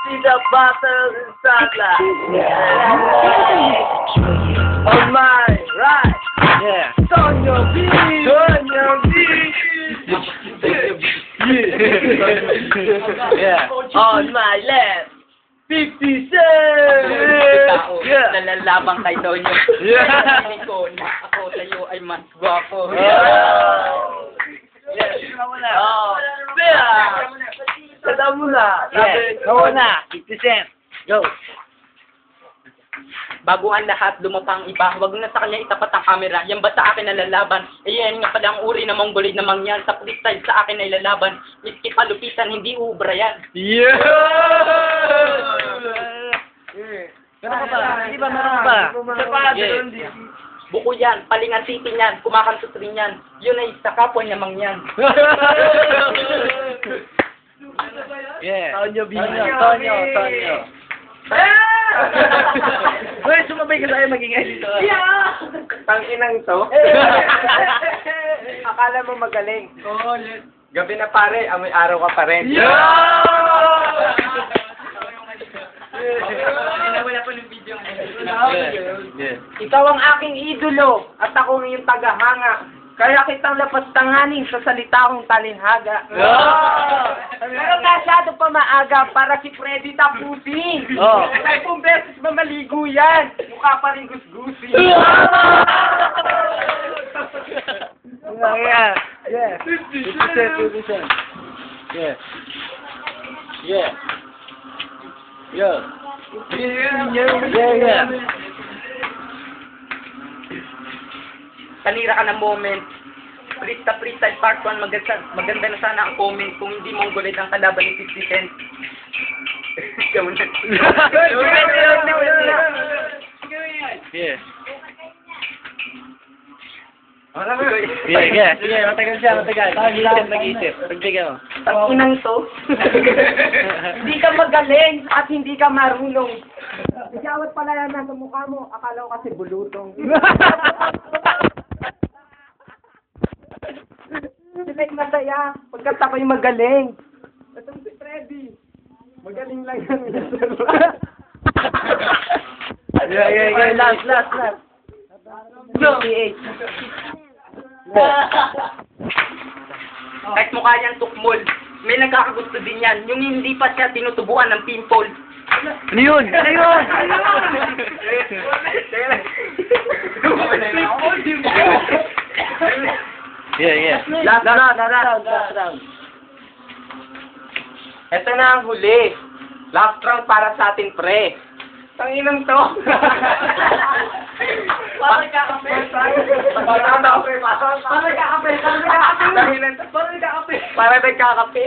see the battle inside on my right, Yeah. Tonyo B. Tonyo B. Yeah. On my left, 50 Cent. Yeah. Nalalabang kay Tonyo. Yeah. Hindi ko na ako sa'yo ay mas gwapo. Yes. Oh, yeah. Sada mo na. Yeah. Go na. 50 Cent. Go. Bago ang lahat, lumapang iba. Huwag na sa kanya itapat ang camera. Yan ba sa akin nalalaban? Eh yan nga pala ang uri ng mongoloid namang yan. Sa freestyle sa akin ay lalaban. Miski palupitan, hindi ubra yan. Yeah! Meron ka ba? Hindi ba meron ka ba? Yeah. Buko yan, palingan city yan, kumakansot rin yan. Yun ay sa kapwa namang yan. Yeah. Tonyo B. Tonyo. Uy, sumabay ka sa'yo maging editor. Yeah! Tanginang to. Akala mo magaling. Oo, Gabi na pare, amoy araw ka pa rin. Wala pa ng video. Yeah. Ikaw ang aking idolo at ako ang iyong tagahanga. Kaya kitang lapastanganin sa salita kong talinhaga. Pero masyado pa maaga para si Freddy tapusin. Oh. 10 beses ba maligo yan? Mukha pa rin gusgusin. Yeah. Yeah. 50 Cent. Yeah. Yeah. Yeah. Yeah. Kanira ka ng moment. Freestyle part 1, maganda na sana ang comment kung hindi mongoloid ang kalaban ni 50 Cent. Ikaw na. Yeah. Yeah. Sige, matagal siya, matagal. Mag-isip. Pagbigyan mo. Tanginang to. Hindi ka magaling at hindi ka marunong. Isyawat pala yan sa mukha mo. Akala ko kasi bulutong. Sila'y masaya. Pagkat ako'y magaling. Itong si Freddy. Magaling lang yan. Yeah. Last. No. Kahit mukha niyang tukmol, may nagkakagusto din yan. Yung hindi pa siya tinutubuan ng pimple. Ano yun? Yeah. Last round. Ito na ang huli. Last round para sa atin, pre. Tanginang to. Parang kakape. Para nagkakape.